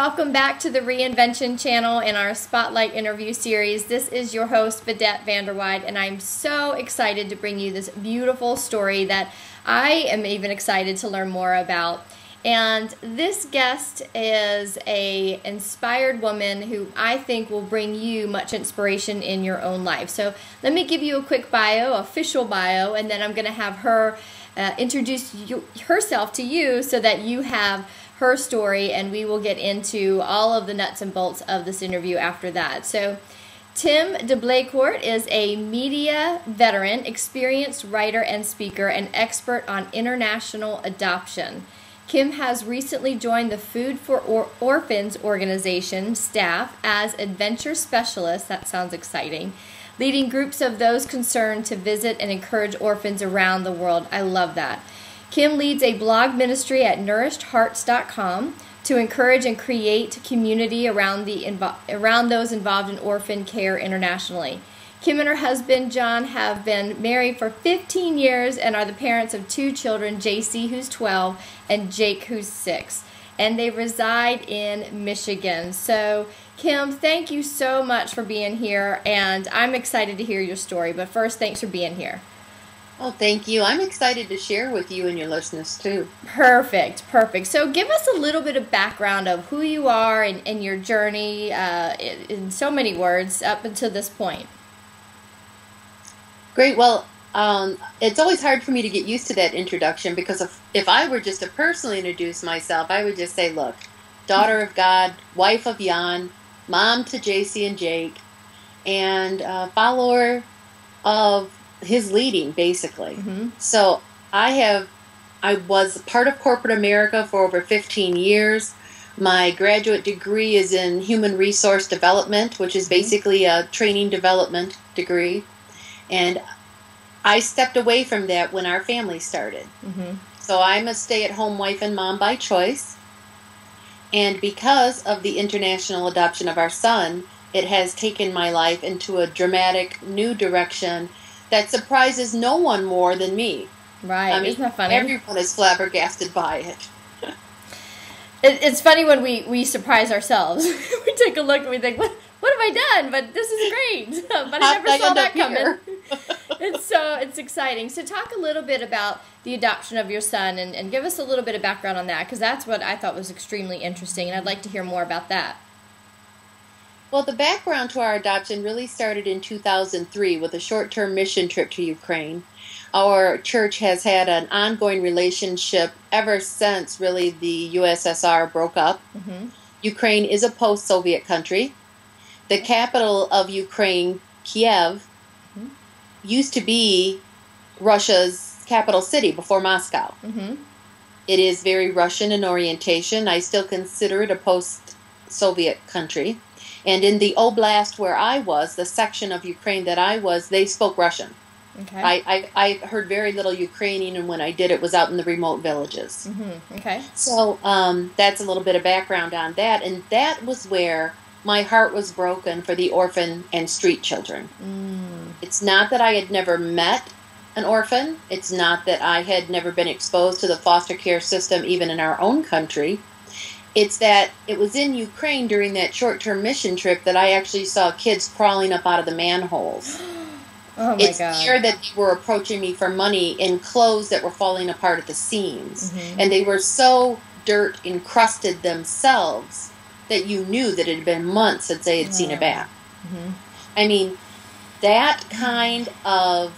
welcome back to the Reinvention Channel in our Spotlight interview series. This is your host, Vidette Vanderweide, and I'm so excited to bring you this beautiful story that I am even excited to learn more about. And this guest is an inspired woman who I think will bring you much inspiration in your own life. So let me give you a quick bio, official bio, and then I'm going to have her introduce herself to you so that you have her story, and we will get into all of the nuts and bolts of this interview after that. So Kim de Blecourt is a media veteran, experienced writer and speaker, and expert on international adoption. Kim has recently joined the Food for Orphans organization staff as adventure specialist. That sounds exciting. Leading groups of those concerned to visit and encourage orphans around the world. I love that. Kim leads a blog ministry at nourishedhearts.com to encourage and create community around those involved in orphan care internationally. Kim and her husband, John, have been married for 15 years and are the parents of 2 children, JC, who's 12, and Jake, who's 6. And they reside in Michigan. So, Kim, thank you so much for being here, and I'm excited to hear your story. But first, thanks for being here. Oh, thank you. I'm excited to share with you and your listeners, too. Perfect. So give us a little bit of background of who you are and your journey in so many words up until this point. Great. Well, it's always hard for me to get used to that introduction because if I were just to personally introduce myself, I would just say, look, daughter of God, wife of Jan, mom to JC and Jake, and follower of his leading, basically. Mm-hmm. So I was part of corporate America for over 15 years. My graduate degree is in human resource development, which is basically a training development degree. And I stepped away from that when our family started. Mm-hmm. So I'm a stay-at-home wife and mom by choice. And because of the international adoption of our son, it has taken my life into a dramatic new direction that surprises no one more than me. Right. I mean, isn't that funny? Everyone is flabbergasted by it. It's funny when we surprise ourselves. We take a look and we think, what have I done? But this is great. But I never saw that coming. It's exciting. So talk a little bit about the adoption of your son and give us a little bit of background on that, because that's what I thought was extremely interesting, and I'd like to hear more about that. Well, the background to our adoption really started in 2003 with a short-term mission trip to Ukraine. Our church has had an ongoing relationship ever since, really, the USSR broke up. Mm-hmm. Ukraine is a post-Soviet country. The capital of Ukraine, Kiev, mm-hmm. used to be Russia's capital city before Moscow. Mm-hmm. It is very Russian in orientation. I still consider it a post-Soviet country. And in the oblast where I was, the section of Ukraine that I was, they spoke Russian. Okay. I heard very little Ukrainian, and when I did, it was out in the remote villages. Mm-hmm. Okay. So that's a little bit of background on that. And that was where my heart was broken for the orphan and street children. Mm. It's not that I had never met an orphan. It's not that I had never been exposed to the foster care system, even in our own country. It's that it was in Ukraine during that short-term mission trip that I actually saw kids crawling up out of the manholes. Oh my it's God. there that they were approaching me for money in clothes that were falling apart at the seams. Mm-hmm. And they were so dirt encrusted themselves that you knew that it had been months since they had seen a bath. Mm-hmm. I mean, that kind of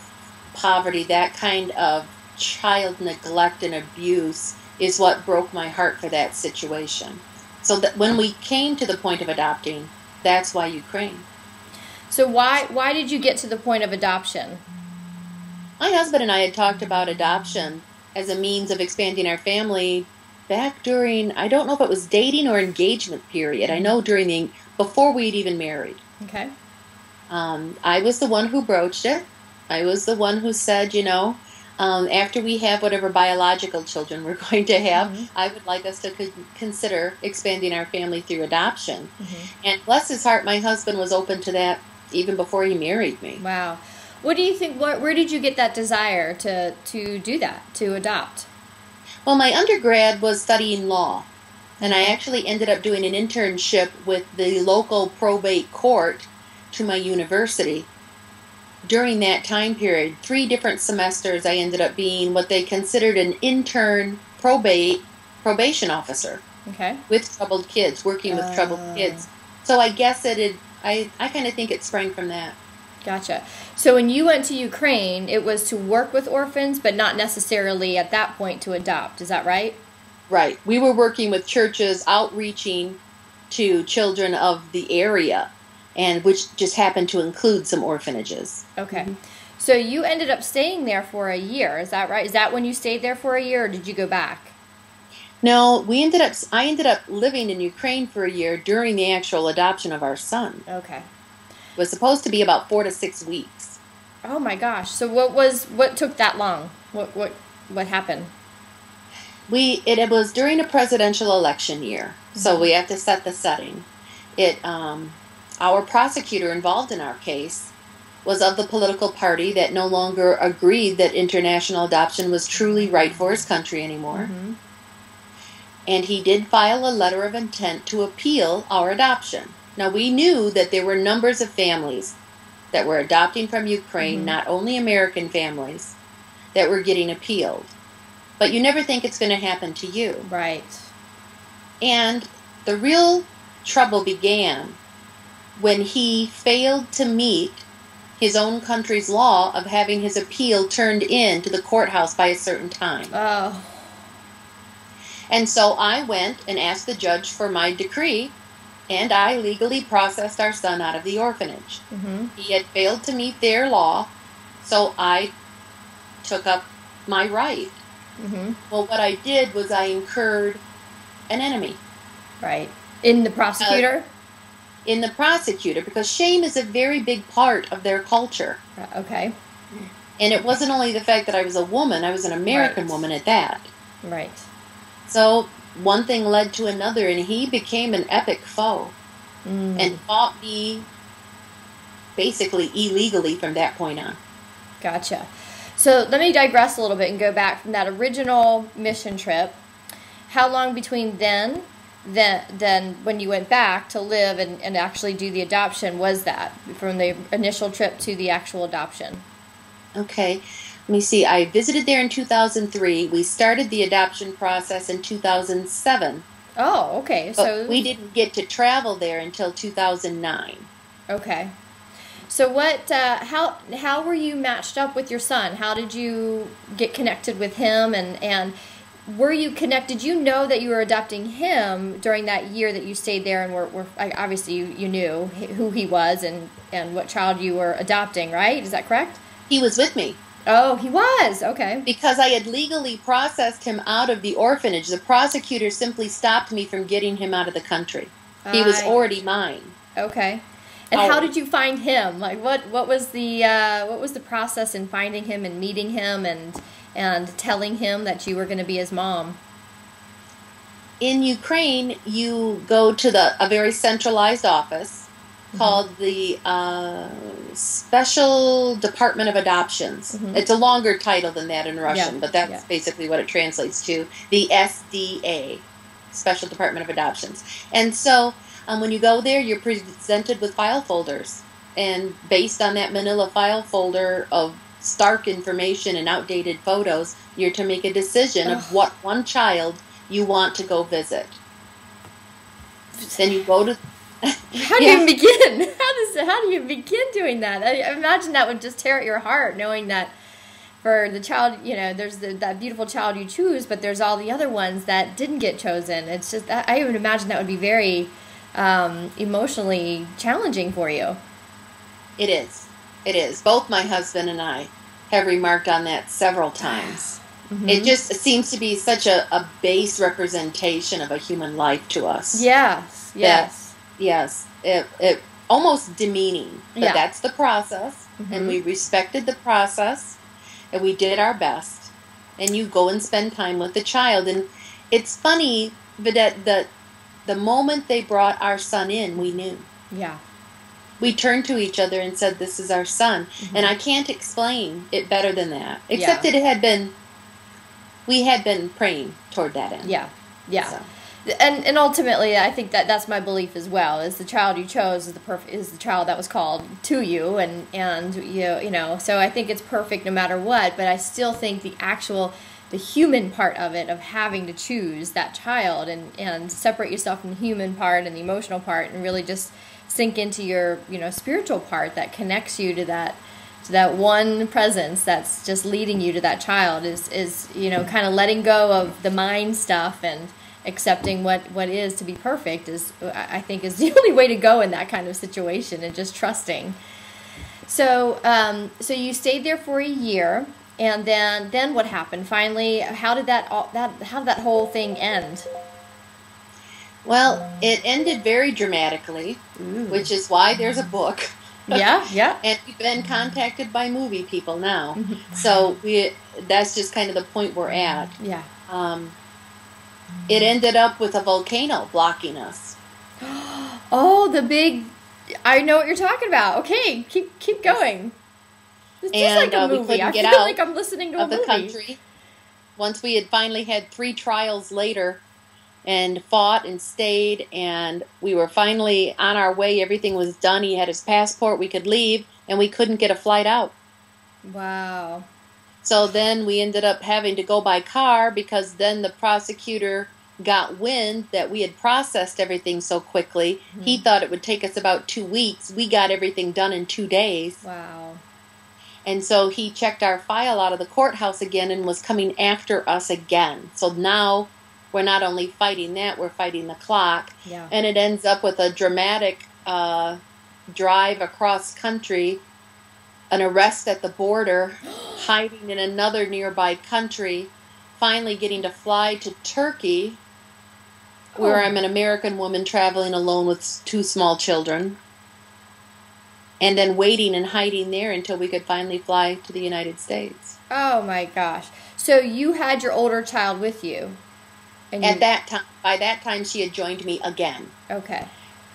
poverty, that kind of child neglect and abuse is what broke my heart for that situation. So that when we came to the point of adopting, that's why Ukraine. So why did you get to the point of adoption? My husband and I had talked about adoption as a means of expanding our family back during, I don't know if it was dating or engagement period. I know before we'd even married. Okay. I was the one who broached it. I was the one who said, after we have whatever biological children we're going to have, mm-hmm. I would like us to consider expanding our family through adoption. Mm-hmm. And bless his heart, my husband was open to that even before he married me. Wow. What do you think, where did you get that desire to do that, to adopt? Well, my undergrad was studying law. And I actually ended up doing an internship with the local probate court to my university. During that time period, 3 different semesters, I ended up being what they considered an intern probation officer. Okay. With troubled kids, working with troubled kids. So I guess I kind of think it sprang from that. Gotcha. So when you went to Ukraine, it was to work with orphans, but not necessarily at that point to adopt. Is that right? Right. We were working with churches, outreaching to children of the area, and which just happened to include some orphanages. Okay. So you ended up staying there for a year. Is that right? Is that when you stayed there for a year, or did you go back? No, I ended up living in Ukraine for a year during the actual adoption of our son. Okay. It was supposed to be about 4 to 6 weeks. Oh my gosh. So what took that long? What happened? It was during a presidential election year, so we have to set the setting. Our prosecutor involved in our case was of the political party that no longer agreed that international adoption was truly right for his country anymore. Mm-hmm. And he did file a letter of intent to appeal our adoption. Now, we knew that there were numbers of families that were adopting from Ukraine, not only American families, that were getting appealed. But you never think it's going to happen to you. Right. And the real trouble began when he failed to meet his own country's law of having his appeal turned in to the courthouse by a certain time. Oh. And so I went and asked the judge for my decree, and I legally processed our son out of the orphanage. Mm-hmm. He had failed to meet their law, so I took up my right. Mm-hmm. Well, what I did was I incurred an enemy. Right. In the prosecutor? In the prosecutor, because shame is a very big part of their culture. Okay. And it wasn't only the fact that I was a woman, I was an American woman at that. Right. So one thing led to another, and he became an epic foe and fought me basically illegally from that point on. Gotcha. So let me digress a little bit and go back from that original mission trip. How long between then when you went back to live and actually do the adoption was that, from the initial trip to the actual adoption? Okay. Let me see. I visited there in 2003. We started the adoption process in 2007. Oh, okay. But we didn't get to travel there until 2009. Okay. So how were you matched up with your son? How did you get connected with him, and were you connected? Did you know that you were adopting him during that year that you stayed there, and were obviously you knew who he was and what child you were adopting, right? Is that correct? He was with me. Oh, he was. Okay. Because I had legally processed him out of the orphanage. The prosecutor simply stopped me from getting him out of the country. He was already mine. Okay. And how did you find him? Like, what was the process in finding him and meeting him and telling him that you were going to be his mom? In Ukraine, you go to a very centralized office called the Special Department of Adoptions. Mm-hmm. It's a longer title than that in Russian, but that's basically what it translates to. The SDA, Special Department of Adoptions. And so when you go there, you're presented with file folders. And based on that manila file folder of stark information and outdated photos, you're to make a decision of what one child you want to go visit. Then you go to... How do you begin? How do you begin doing that? I imagine that would just tear at your heart, knowing that for the child, there's that beautiful child you choose, but there's all the other ones that didn't get chosen. It's just, I would imagine that would be very emotionally challenging for you. It is. It is. Both my husband and I have remarked on that several times. Mm-hmm. It just seems to be such a base representation of a human life to us. Yes. Yes, it almost demeaning, but that's the process, and we respected the process, and we did our best, and you go and spend time with the child, and it's funny, Vidette, that the moment they brought our son in, we knew. Yeah. We turned to each other and said, this is our son, and I can't explain it better than that, except that we had been praying toward that end. Yeah. So. And ultimately, I think that's my belief as well. Is the child you chose is the child that was called to you, and you know. So I think it's perfect no matter what. But I still think the human part of it, of having to choose that child and separate yourself from the human part and the emotional part, and really just sink into your spiritual part that connects you to that one presence that's just leading you to that child is kind of letting go of the mind stuff and accepting what is to be perfect I think is the only way to go in that kind of situation, and just trusting. So you stayed there for a year, and then what happened? Finally, how did that whole thing end? Well, it ended very dramatically, which is why there's a book. Yeah. And we've been contacted by movie people now. So that's just kind of the point we're at. Yeah. It ended up with a volcano blocking us. Oh, I know what you're talking about. Okay, keep going. It's just like a movie. We couldn't get I feel out like I'm listening to a movie. of the country. Once we had finally had 3 trials later and fought and stayed, and we were finally on our way, everything was done, he had his passport, we could leave, and we couldn't get a flight out. Wow. So then we ended up having to go by car, because then the prosecutor got wind that we had processed everything so quickly. He thought it would take us about 2 weeks. We got everything done in 2 days. Wow. And so he checked our file out of the courthouse again and was coming after us again. So now we're not only fighting that, we're fighting the clock. Yeah. And it ends up with a dramatic drive across country, an arrest at the border, hiding in another nearby country, finally getting to fly to Turkey, where I'm an American woman traveling alone with 2 small children, and then waiting and hiding there until we could finally fly to the United States. Oh my gosh. So you had your older child with you? By that time, she had joined me again. Okay.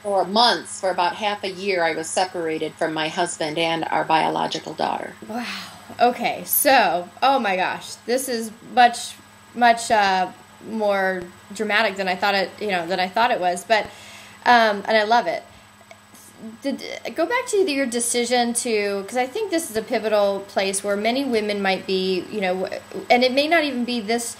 For months, for about half a year, I was separated from my husband and our biological daughter. Wow. Okay. So, oh my gosh, this is much more dramatic than I thought it was. But, and I love it. Go back to your decision because I think this is a pivotal place where many women might be, and it may not even be this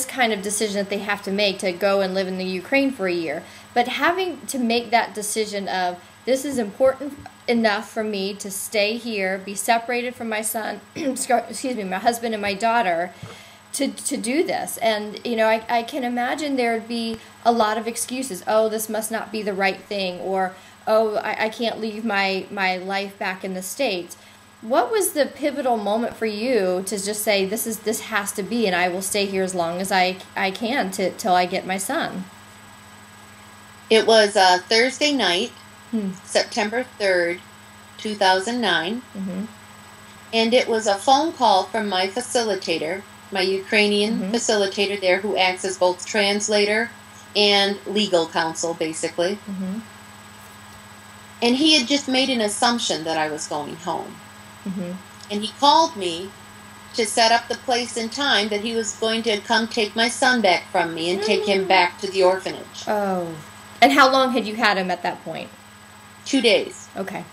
kind of decision that they have to make to go and live in the Ukraine for a year, but having to make that decision of, this is important enough for me to stay here, be separated from my son, my husband and my daughter, to do this. And, I can imagine there'd be a lot of excuses. Oh, this must not be the right thing, or, oh, I can't leave my life back in the States. What was the pivotal moment for you to just say, this has to be, and I will stay here as long as I can till I get my son? It was Thursday night, September 3rd, 2009. And it was a phone call from my facilitator, my Ukrainian facilitator there, who acts as both translator and legal counsel, basically. And he had just made an assumption that I was going home. And he called me to set up the place and time that he was going to come take my son back from me and take him back to the orphanage. Oh. And how long had you had him at that point? 2 days. Okay.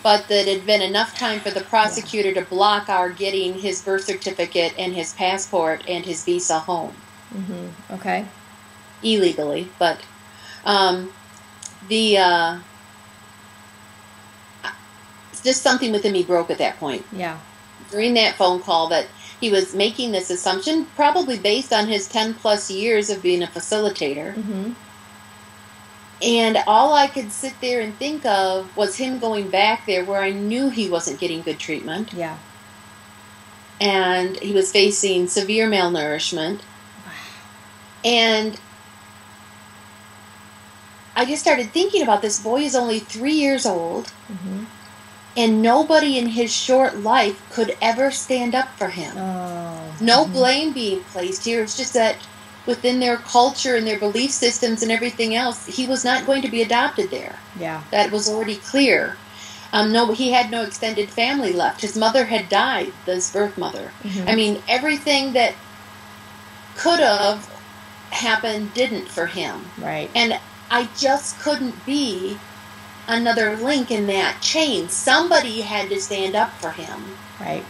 But that had been enough time for the prosecutor to block our getting his birth certificate and his passport and his visa home. Okay. Illegally, but just something within me broke at that point. Yeah. During that phone call, that he was making this assumption, probably based on his 10 plus years of being a facilitator. And all I could sit there and think of was him going back there where I knew he wasn't getting good treatment. Yeah. And he was facing severe malnourishment. And I just started thinking about this boy is only 3 years old. And nobody in his short life could ever stand up for him. No blame being placed here. It's just that within their culture and their belief systems and everything else, he was not going to be adopted there. Yeah. That was already clear. No, he had no extended family left. His mother had died, his birth mother. I mean, everything that could have happened didn't for him. Right. And I just couldn't be another link in that chain. Somebody had to stand up for him. Right.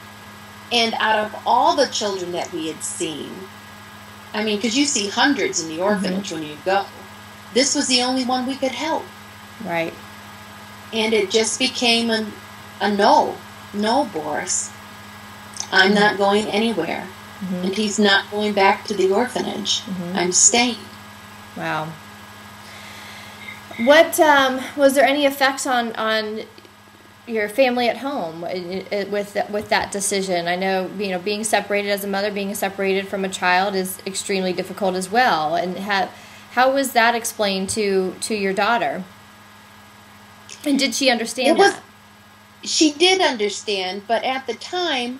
And out of all the children that we had seen, I mean, because you see hundreds in the orphanage when you go, this was the only one we could help. Right. And it just became a no, Boris. I'm not going anywhere. And he's not going back to the orphanage. I'm staying. Wow. What was there any effects on your family at home with that decision? I know, being separated as a mother, being separated from a child is extremely difficult as well. And how was that explained to your daughter? And did she understand that? She did understand, but at the time,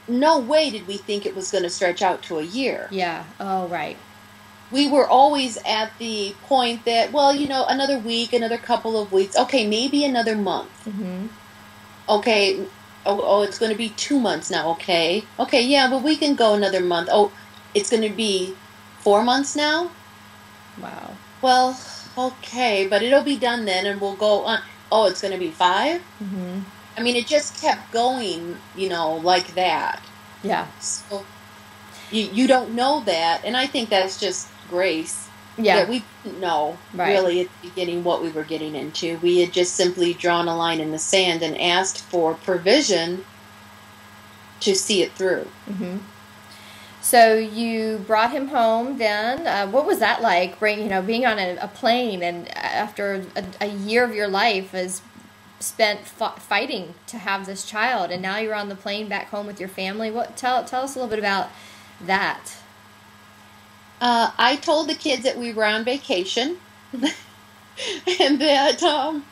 no way did we think it was going to stretch out to a year. Yeah. Oh, right. We were always at the point that, well, another week, another couple of weeks. Okay, maybe another month. Okay. Oh, it's going to be 2 months now. Okay. Okay, yeah, but we can go another month. Oh, it's going to be 4 months now? Wow. Well, okay, but it'll be done then, and we'll go on. Oh, it's going to be 5? I mean, it just kept going, like that. Yeah. So you don't know that, and I think that's just grace. Yeah. That we didn't know really at the beginning what we were getting into. We had just simply drawn a line in the sand and asked for provision to see it through. So you brought him home then. What was that like, being on a plane, and after a year of your life is spent fighting to have this child, and now you're on the plane back home with your family? Tell us a little bit about that. I told the kids that we were on vacation, and that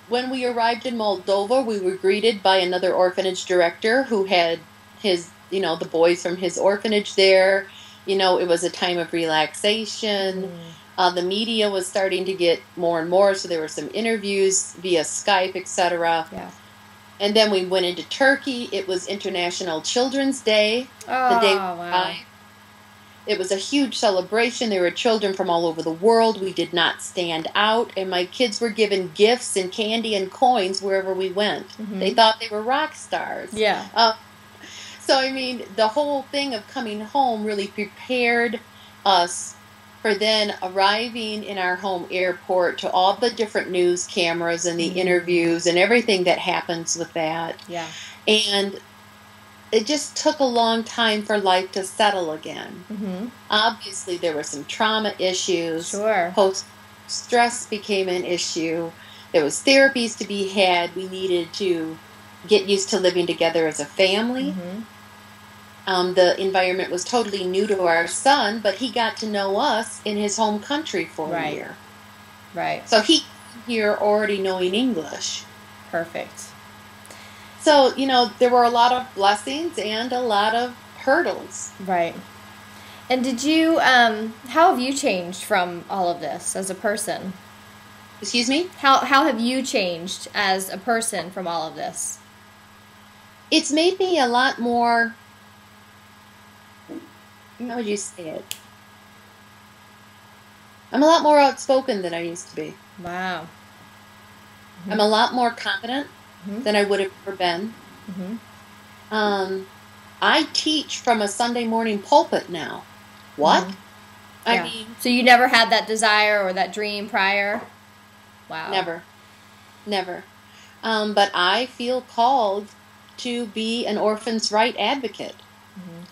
when we arrived in Moldova, we were greeted by another orphanage director who had his, the boys from his orphanage there. It was a time of relaxation. The media was starting to get more and more, so there were some interviews via Skype, etc. Yeah. And then we went into Turkey. It was International Children's Day. Oh, the day wow. It was a huge celebration. There were children from all over the world. We did not stand out, and my kids were given gifts and candy and coins wherever we went. They thought they were rock stars. Yeah. So, I mean, the whole thing of coming home really prepared us for then arriving in our home airport to all the different news cameras and the interviews and everything that happens with that. Yeah. And it just took a long time for life to settle again. Obviously, there were some trauma issues. Sure. Post-stress became an issue. There was therapies to be had. We needed to get used to living together as a family. The environment was totally new to our son, but he got to know us in his home country for a year. Right. So he came here already knowing English. Perfect. So, there were a lot of blessings and a lot of hurdles. Right. And did you, how have you changed from all of this as a person? Excuse me? How have you changed as a person from all of this? It's made me a lot more, how would you say it? I'm a lot more outspoken than I used to be. Wow. I'm a lot more confident than I would have ever been. I teach from a Sunday morning pulpit now. What? I mean... So you never had that desire or that dream prior? Wow. Never. But I feel called to be an orphan's right advocate.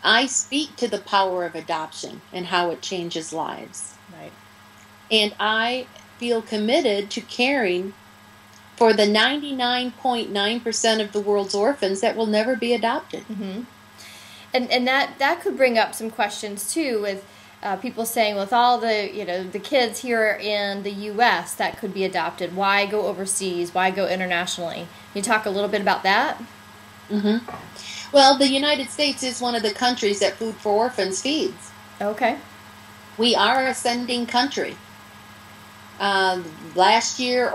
I speak to the power of adoption and how it changes lives. Right. And I feel committed to caring for the 99.9% of the world's orphans that will never be adopted. And that could bring up some questions too, with people saying, with all the kids here in the U.S. that could be adopted, why go overseas? Why go internationally? Can you talk a little bit about that? Well, the United States is one of the countries that Food for Orphans feeds. Okay. We are a sending country. Last year,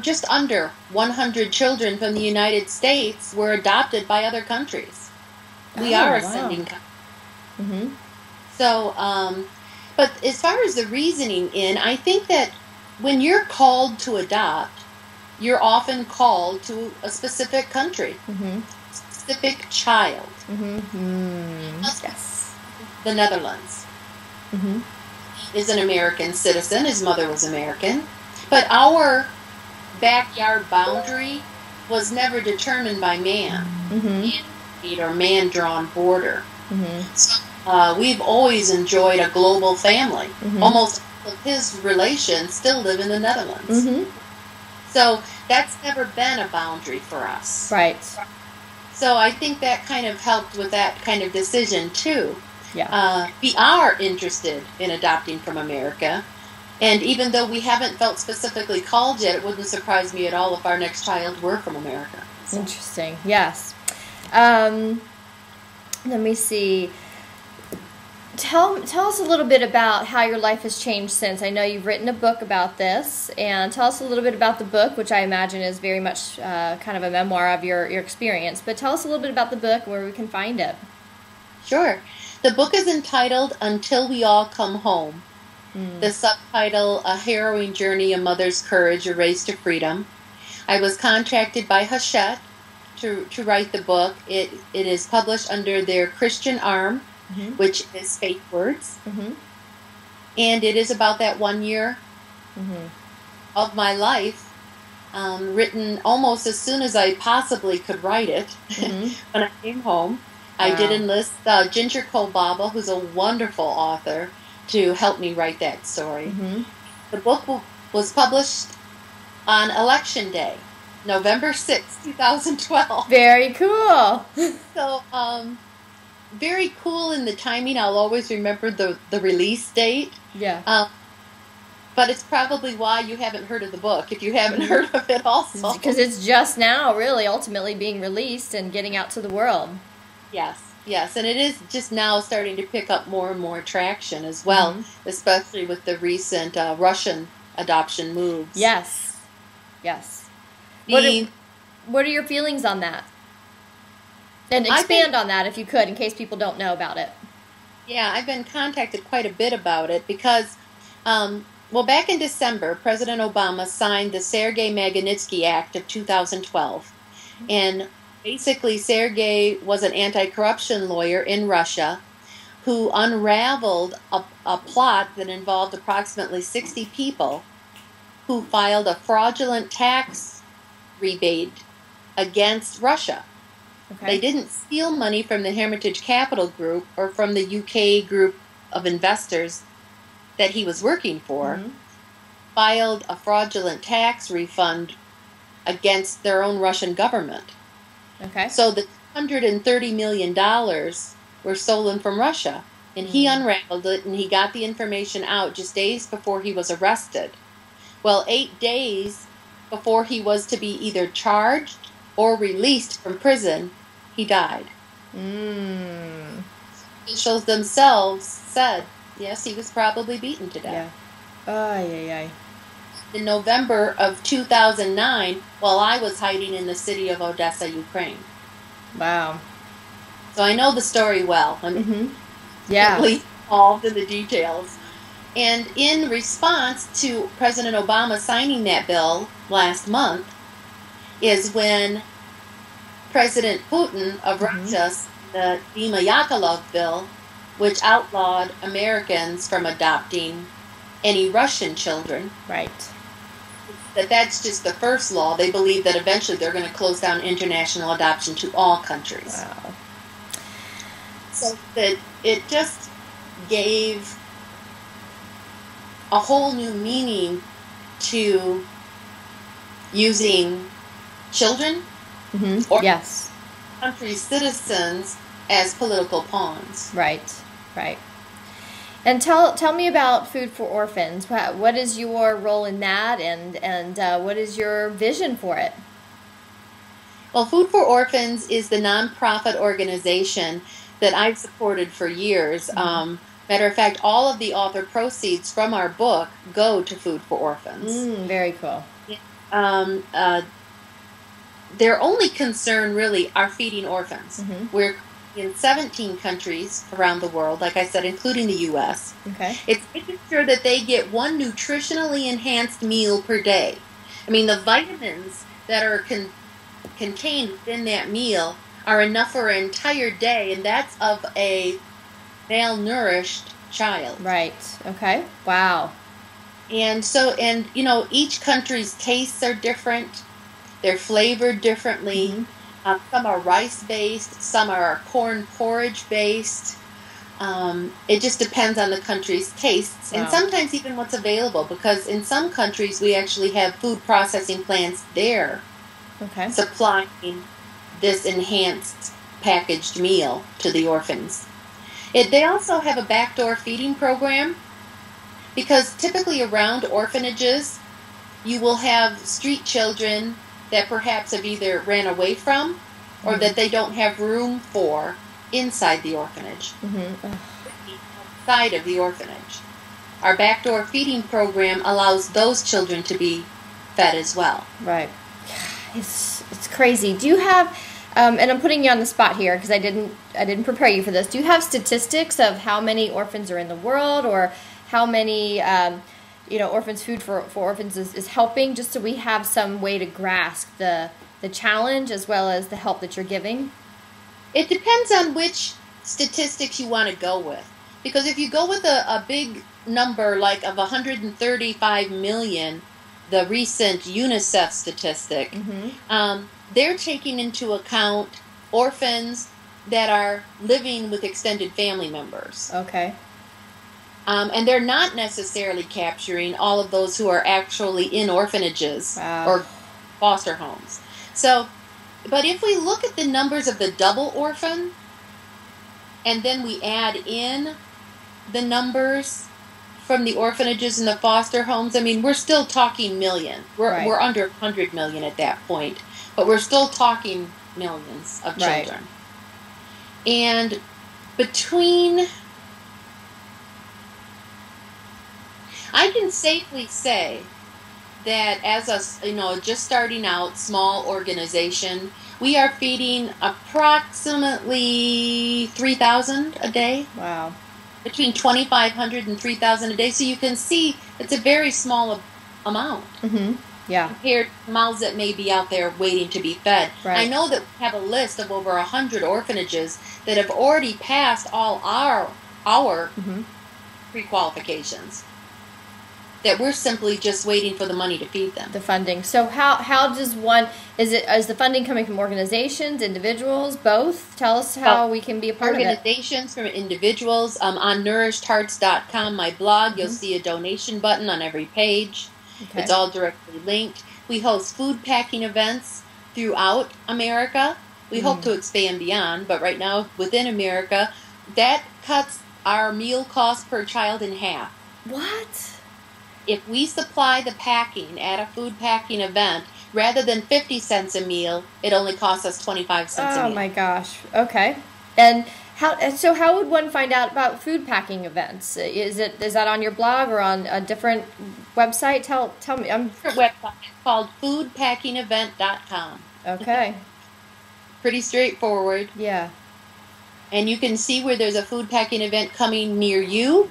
just under 100 children from the United States were adopted by other countries. We are a sending country. So, but as far as the reasoning I think that when you're called to adopt, you're often called to a specific country, specific child. Yes. The Netherlands is an American citizen. His mother was American. But our backyard boundary was never determined by man, or man-drawn border. So, we've always enjoyed a global family. Almost all of his relations still live in the Netherlands. So that's never been a boundary for us. Right. So I think that kind of helped with that kind of decision too. Yeah. We are interested in adopting from America. And even though we haven't felt specifically called yet, it wouldn't surprise me at all if our next child were from America. So. Interesting. Yes. Let me see. Tell us a little bit about how your life has changed since. I know you've written a book about this, and tell us a little bit about the book, which I imagine is very much kind of a memoir of your experience. But tell us a little bit about the book and where we can find it. Sure. The book is entitled Until We All Come Home. The subtitle, A Harrowing Journey, A Mother's Courage, A Race to Freedom. I was contracted by Hachette to write the book. It is published under their Christian arm, which is Faith Words. And it is about that 1 year of my life, written almost as soon as I possibly could write it when I came home. Wow. I did enlist Ginger Kolbaba, who's a wonderful author, to help me write that story. The book was published on Election Day, November 6, 2012. Very cool. So, very cool in the timing. I'll always remember the release date. Yeah. But it's probably why you haven't heard of the book, if you haven't heard of it also. Because it's just now, really, ultimately being released and getting out to the world. Yes, and it is just now starting to pick up more and more traction as well, especially with the recent Russian adoption moves. Yes. What are your feelings on that? And expand on that if you could, in case people don't know about it. Yeah, I've been contacted quite a bit about it because, back in December, President Obama signed the Sergei Magnitsky Act of 2012. And basically, Sergei was an anti-corruption lawyer in Russia who unraveled a plot that involved approximately 60 people who filed a fraudulent tax rebate against Russia. Okay. They didn't steal money from the Hermitage Capital Group or from the UK group of investors that he was working for, filed a fraudulent tax refund against their own Russian government. Okay. So the $130 million were stolen from Russia, and he unraveled it, and he got the information out just days before he was arrested. Well, 8 days before he was to be either charged or released from prison, he died. Officials themselves said, yes, he was probably beaten to death. Yeah. In November of 2009, while I was hiding in the city of Odessa, Ukraine. Wow. So I know the story well. I'm deeply involved in the details. And in response to President Obama signing that bill last month is when President Putin of Russia, the Dima Yakolov bill, which outlawed Americans from adopting any Russian children. Right. That's just the first law. They believe that eventually they're going to close down international adoption to all countries. Wow. So that it just gave a whole new meaning to using children or country citizens as political pawns. Right. And tell me about Food for Orphans. What is your role in that, and what is your vision for it? Well, Food for Orphans is the nonprofit organization that I've supported for years. Matter of fact, all of the author proceeds from our book go to Food for Orphans. Very cool. Their only concern really are feeding orphans. We're in 17 countries around the world, like I said, including the U.S. Okay. It's making sure that they get one nutritionally enhanced meal per day. I mean, the vitamins that are contained within that meal are enough for an entire day, and that's of a malnourished child. Right. Okay. Wow. And so, each country's tastes are different. They're flavored differently. Mm-hmm. Some are rice-based. Some are corn porridge-based. It just depends on the country's tastes. Wow. And sometimes even what's available, because in some countries we actually have food processing plants there supplying this enhanced packaged meal to the orphans. They also have a backdoor feeding program, because typically around orphanages you will have street children that perhaps have either ran away from or that they don't have room for inside the orphanage. Outside of the orphanage. Our backdoor feeding program allows those children to be fed as well. Right. It's crazy. Do you have, and I'm putting you on the spot here because I didn't prepare you for this. Do you have statistics of how many orphans are in the world, or how many orphans food for orphans is helping, just so we have some way to grasp the challenge as well as the help that you're giving? It depends on which statistics you want to go with. Because if you go with a big number like of 135 million, the recent UNICEF statistic, they're taking into account orphans that are living with extended family members. Okay. And they're not necessarily capturing all of those who are actually in orphanages or foster homes. So, but if we look at the numbers of the double orphan, and then we add in the numbers from the orphanages and the foster homes, I mean, we're still talking million. We're under 100 million at that point, but we're still talking millions of children. Right. And I can safely say that as a just starting out small organization, we are feeding approximately 3,000 a day. Wow. Between 2,500 and 3,000 a day. So you can see it's a very small amount. Yeah. Compared to mouths that may be out there waiting to be fed. Right. I know that we have a list of over 100 orphanages that have already passed all our pre-qualifications. That we're simply just waiting for the money to feed them. The funding. So how does one, is the funding coming from organizations, individuals, both? Tell us how we can be a part of it. Organizations, from individuals. On nourishedhearts.com, my blog, you'll see a donation button on every page. Okay. It's all directly linked. We host food packing events throughout America. We hope to expand beyond, but right now within America, that cuts our meal cost per child in half. What? If we supply the packing at a food packing event, rather than 50 cents a meal, it only costs us 25 cents a meal. Oh my gosh. Okay. And how would one find out about food packing events? Is that on your blog or on a different website? Tell me. Different website called foodpackingevent.com. Okay. Pretty straightforward. Yeah. And you can see where there's a food packing event coming near you.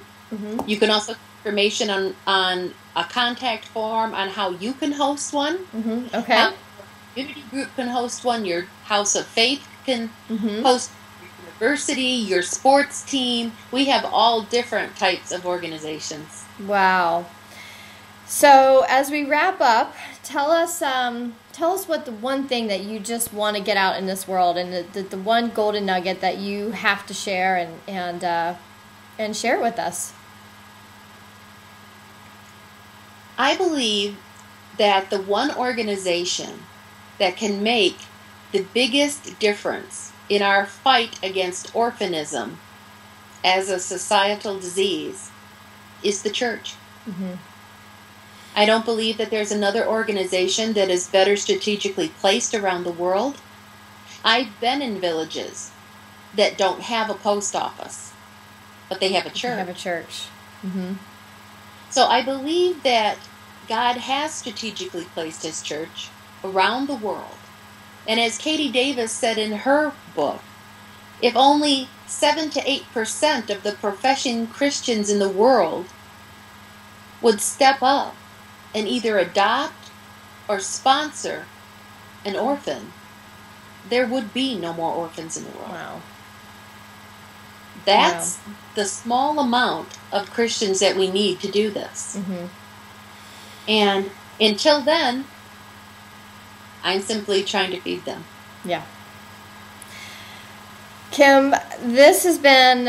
You can also information on a contact form on how you can host one. Okay. How your community group can host one. Your house of faith can host your university, your sports team. We have all different types of organizations. Wow. So as we wrap up, tell us what the one thing that you just want to get out in this world, and the one golden nugget that you have to share and share with us. I believe that the one organization that can make the biggest difference in our fight against orphanism as a societal disease is the church. I don't believe that there's another organization that is better strategically placed around the world. I've been in villages that don't have a post office, but they have a church. They have a church. So I believe that God has strategically placed His church around the world. And as Katie Davis said in her book, if only 7 to 8% of the professing Christians in the world would step up and either adopt or sponsor an orphan, there would be no more orphans in the world. Wow. That's the small amount of Christians that we need to do this. Mm-hmm. And until then, I'm simply trying to feed them. Yeah. Kim, this has been,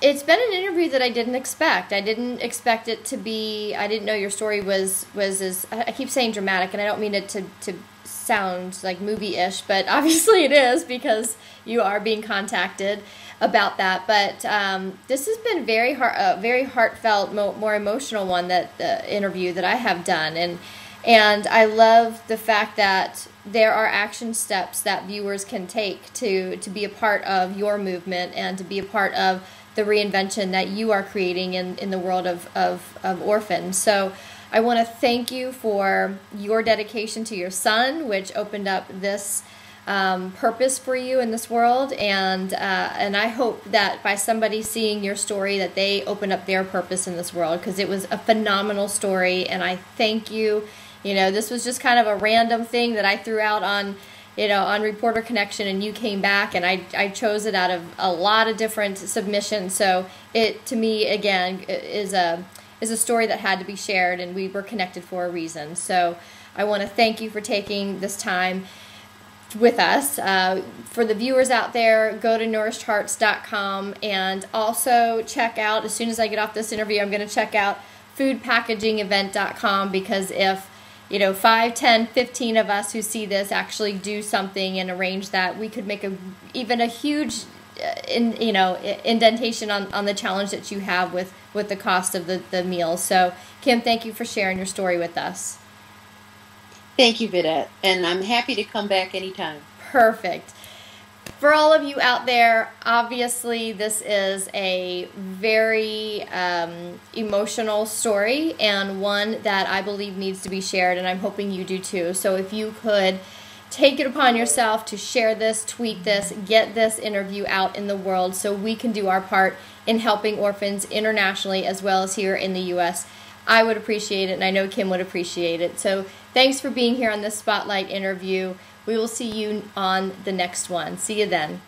it's been an interview that I didn't expect. I didn't expect it to be, I didn't know your story was as, I keep saying dramatic, and I don't mean it to sound like movie-ish, but obviously it is because you are being contacted about that. But this has been a very heartfelt, more emotional one, that the interview that I have done. And I love the fact that there are action steps that viewers can take to be a part of your movement and to be a part of the reinvention that you are creating in the world of orphans. So I want to thank you for your dedication to your son, which opened up this purpose for you in this world. And I hope that by somebody seeing your story that they open up their purpose in this world, because it was a phenomenal story. And I thank you. You know, this was just kind of a random thing that I threw out on, on Reporter Connection, and you came back, and I chose it out of a lot of different submissions. So it, to me, again, is a story that had to be shared, and we were connected for a reason. So I want to thank you for taking this time with us. For the viewers out there, go to nourishedhearts.com, and also check out, as soon as I get off this interview, I'm going to check out foodpackagingevent.com, because if 5, 10, 15 of us who see this actually do something and arrange that, we could make even a huge indentation on the challenge that you have with the cost of the meals. So, Kim, thank you for sharing your story with us. Thank you, Vidette, and I'm happy to come back anytime. Perfect. For all of you out there, obviously this is a very emotional story, and one that I believe needs to be shared, and I'm hoping you do too. So if you could take it upon yourself to share this, tweet this, get this interview out in the world so we can do our part in helping orphans internationally as well as here in the U.S., I would appreciate it, and I know Kim would appreciate it. So thanks for being here on this Spotlight interview. We will see you on the next one. See you then.